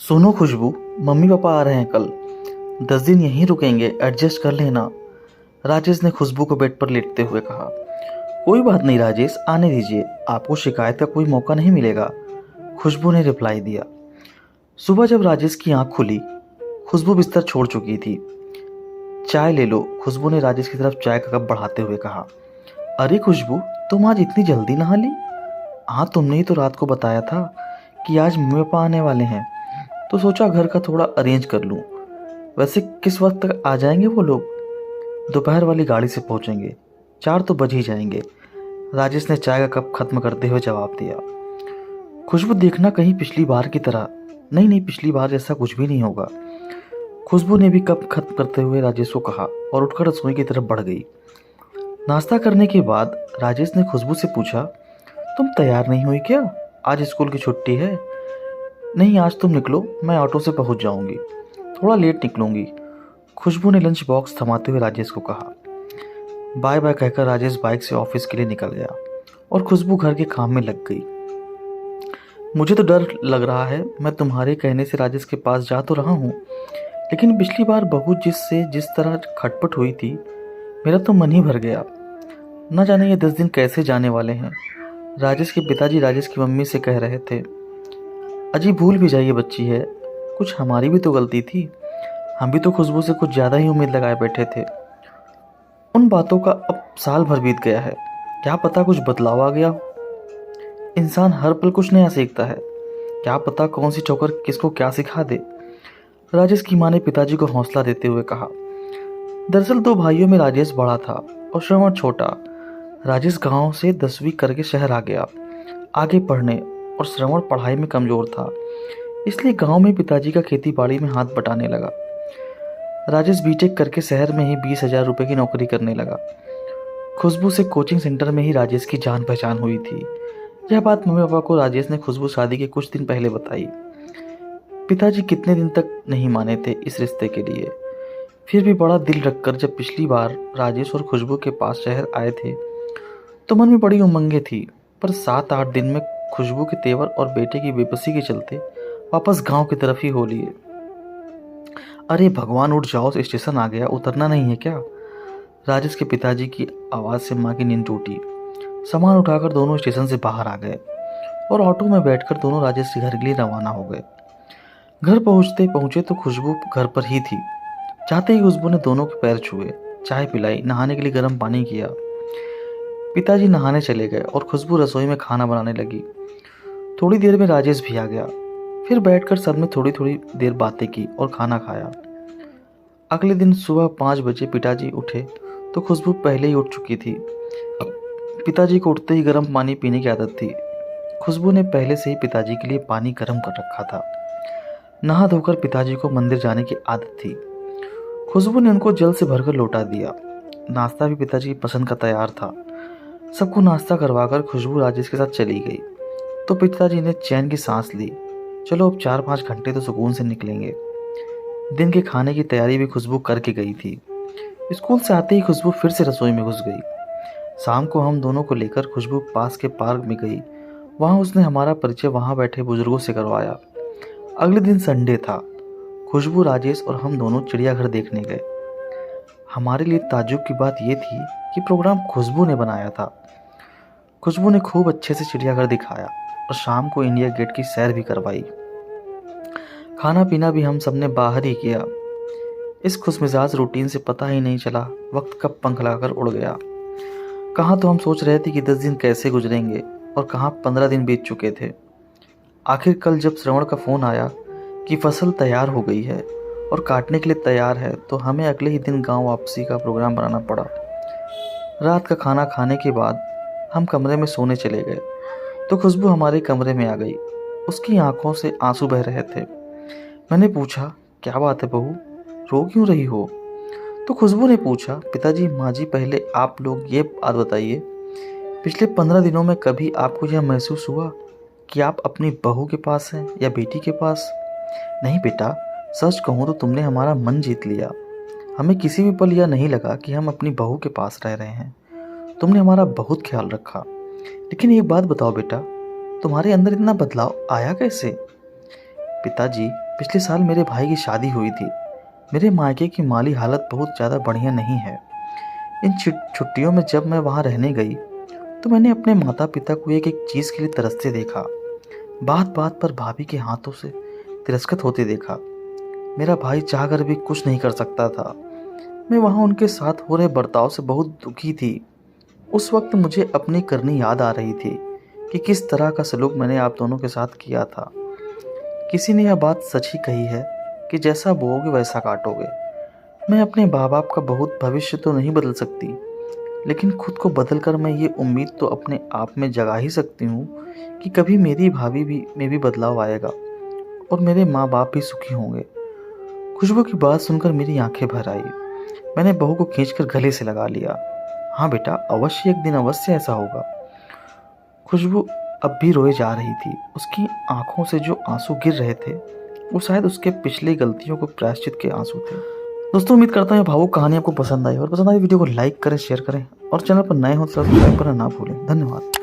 सुनो खुशबू, mummy papa आ रहे हैं कल। 10 दिन यहीं रुकेंगे, एडजस्ट कर लेना। राजेश ने खुशबू को बेड पर लेटते हुए कहा। कोई बात नहीं राजेश, आने दीजिए, आपको शिकायत का कोई मौका नहीं मिलेगा, खुशबू ने रिप्लाई दिया। सुबह जब राजेश की आंख खुली, खुशबू बिस्तर छोड़ चुकी थी। चाय ले लो, खुशबू ने राजेश की तरफ चाय का कप बढ़ाते हुए कहा। अरे खुशबू, तुम आज इतनी जल्दी नहा ली? हाँ, तुमने ही तो रात को बताया था कि आज मम्मी पापा आने वाले हैं, तो सोचा घर का थोड़ा अरेंज कर लूँ। वैसे किस वक्त तक आ जाएंगे वो लोग? दोपहर वाली गाड़ी से पहुंचेंगे, 4 तो बज ही जाएंगे, राजेश ने चाय का कप खत्म करते हुए जवाब दिया। खुशबू, देखना कहीं पिछली बार की तरह। नहीं नहीं, पिछली बार जैसा कुछ भी नहीं होगा, खुशबू ने भी कप खत्म करते हुए राजेश को कहा और उठकर रसोई की तरफ बढ़ गई। नाश्ता करने के बाद राजेश ने खुशबू से पूछा, तुम तैयार नहीं हुई क्या? आज स्कूल की छुट्टी है। नहीं, आज तुम निकलो, मैं ऑटो से पहुंच जाऊंगी, थोड़ा लेट निकलूंगी, खुशबू ने लंच बॉक्स थमाते हुए राजेश को कहा। बाय बाय कहकर राजेश बाइक से ऑफिस के लिए निकल गया और खुशबू घर के काम में लग गई। मुझे तो डर लग रहा है, मैं तुम्हारे कहने से राजेश के पास जा तो रहा हूँ, लेकिन पिछली बार बहू जिस तरह खटपट हुई थी, मेरा तो मन ही भर गया। न जाने ये 10 दिन कैसे जाने वाले हैं। राजेश के पिताजी राजेश की मम्मी से कह रहे थे, अजी भूल भी जाइए, बच्ची है, कुछ हमारी भी तो गलती थी, हम भी तो खुशबू से कुछ ज़्यादा ही उम्मीद लगाए बैठे थे। उन बातों का अब साल भर बीत गया है, क्या पता कुछ बदलाव आ गया हो। इंसान हर पल कुछ नया सीखता है, क्या पता कौन सी ठोकर किसको क्या सिखा दे, राजेश की माँ ने पिताजी को हौसला देते हुए कहा। दरअसल 2 भाइयों में राजेश बड़ा था और श्रवण छोटा। राजेश गांव से 10वीं करके शहर आ गया आगे पढ़ने, और श्रवण पढ़ाई में कमजोर था, इसलिए गांव में पिताजी का खेती बाड़ी में हाथ बटाने लगा। राजेश बीटेक करके शहर में ही 20,000 रुपये की नौकरी करने लगा। खुशबू से कोचिंग सेंटर में ही राजेश की जान पहचान हुई थी। यह बात मम्मी पापा को राजेश ने खुशबू शादी के कुछ दिन पहले बताई। पिताजी कितने दिन तक नहीं माने थे इस रिश्ते के लिए, फिर भी बड़ा दिल रखकर जब पिछली बार राजेश और खुशबू के पास शहर आए थे तो मन में बड़ी उमंगें थी, पर 7-8 दिन में खुशबू के तेवर और बेटे की बेबसी के चलते वापस गांव की तरफ ही हो लिए। अरे भगवान, उठ जाओ, स्टेशन आ गया, उतरना नहीं है क्या? राजेश के पिताजी की आवाज़ से माँ की नींद टूटी। सामान उठाकर दोनों स्टेशन से बाहर आ गए और ऑटो में बैठकर दोनों राजेश के घर के लिए रवाना हो गए। घर पहुंचे तो खुशबू घर पर ही थी। जाते ही खुशबू ने दोनों के पैर छुए, चाय पिलाई, नहाने के लिए गर्म पानी किया। पिताजी नहाने चले गए और खुशबू रसोई में खाना बनाने लगी। थोड़ी देर में राजेश भी आ गया, फिर बैठकर सब ने थोड़ी थोड़ी देर बातें की और खाना खाया। अगले दिन सुबह 5 बजे पिताजी उठे तो खुशबू पहले ही उठ चुकी थी। पिताजी को उठते ही गर्म पानी पीने की आदत थी। खुशबू ने पहले से ही पिताजी के लिए पानी गर्म कर रखा था। नहा धोकर पिताजी को मंदिर जाने की आदत थी। खुशबू ने उनको जल से भरकर लौटा दिया। नाश्ता भी पिताजी की पसंद का तैयार था। सबको नाश्ता करवाकर खुशबू राजेश के साथ चली गई तो पिताजी ने चैन की सांस ली। चलो अब 4-5 घंटे तो सुकून से निकलेंगे। दिन के खाने की तैयारी भी खुशबू करके गई थी। स्कूल से आते ही खुशबू फिर से रसोई में घुस गई। शाम को हम दोनों को लेकर खुशबू पास के पार्क में गई। वहाँ उसने हमारा परिचय वहाँ बैठे बुजुर्गों से करवाया। अगले दिन संडे था। खुशबू, राजेश और हम दोनों चिड़ियाघर देखने गए। हमारे लिए ताज्जुब की बात यह थी कि प्रोग्राम खुशबू ने बनाया था। खुशबू ने खूब अच्छे से चिड़ियाघर दिखाया और शाम को इंडिया गेट की सैर भी करवाई। खाना पीना भी हम सब ने बाहर ही किया। इस खुशमिजाज रूटीन से पता ही नहीं चला वक्त कब पंख लगाकर उड़ गया। कहाँ तो हम सोच रहे थे कि 10 दिन कैसे गुजरेंगे और कहाँ 15 दिन बीत चुके थे। आखिर कल जब श्रवण का फ़ोन आया कि फसल तैयार हो गई है और काटने के लिए तैयार है, तो हमें अगले ही दिन गांव वापसी का प्रोग्राम बनाना पड़ा। रात का खाना खाने के बाद हम कमरे में सोने चले गए तो खुशबू हमारे कमरे में आ गई। उसकी आंखों से आंसू बह रहे थे। मैंने पूछा, क्या बात है बहू, रो क्यों रही हो? तो खुशबू ने पूछा, पिताजी, माँ जी, पहले आप लोग ये बात बताइए, पिछले 15 दिनों में कभी आपको यह महसूस हुआ कि आप अपनी बहू के पास हैं या बेटी के पास? नहीं बेटा, सच कहूँ तो तुमने हमारा मन जीत लिया। हमें किसी भी पल यह नहीं लगा कि हम अपनी बहू के पास रह रहे हैं। तुमने हमारा बहुत ख्याल रखा। लेकिन एक बात बताओ बेटा, तुम्हारे अंदर इतना बदलाव आया कैसे? पिताजी, पिछले साल मेरे भाई की शादी हुई थी। मेरे मायके की माली हालत बहुत ज़्यादा बढ़िया नहीं है। इन छुट्टियों में जब मैं वहाँ रहने गई तो मैंने अपने माता पिता को एक एक चीज़ के लिए तरसते देखा। बात बात पर भाभी के हाथों से तिरस्कृत होते देखा। मेरा भाई चाहकर भी कुछ नहीं कर सकता था। मैं वहाँ उनके साथ हो रहे बर्ताव से बहुत दुखी थी। उस वक्त मुझे अपनी करनी याद आ रही थी कि किस तरह का सलूक मैंने आप दोनों के साथ किया था। किसी ने यह बात सच ही कही है कि जैसा बोओगे वैसा काटोगे। मैं अपने माँ बाप का बहुत भविष्य तो नहीं बदल सकती, लेकिन खुद को बदल कर मैं ये उम्मीद तो अपने आप में जगा ही सकती हूँ कि कभी मेरी भाभी में भी बदलाव आएगा और मेरे माँ बाप भी सुखी होंगे। खुशबू की बात सुनकर मेरी आंखें भर आई। मैंने बहू को खींचकर गले से लगा लिया। हाँ बेटा, अवश्य एक दिन अवश्य ऐसा होगा। खुशबू अब भी रोए जा रही थी। उसकी आंखों से जो आंसू गिर रहे थे वो शायद उसके पिछली गलतियों को प्रायश्चित के आंसू थे। दोस्तों, उम्मीद करता हूँ भावुक कहानी आपको पसंद आई, और पसंद आई वीडियो को लाइक करें, शेयर करें, और चैनल पर नए हो तो सब्सक्राइब करना ना भूलें। धन्यवाद।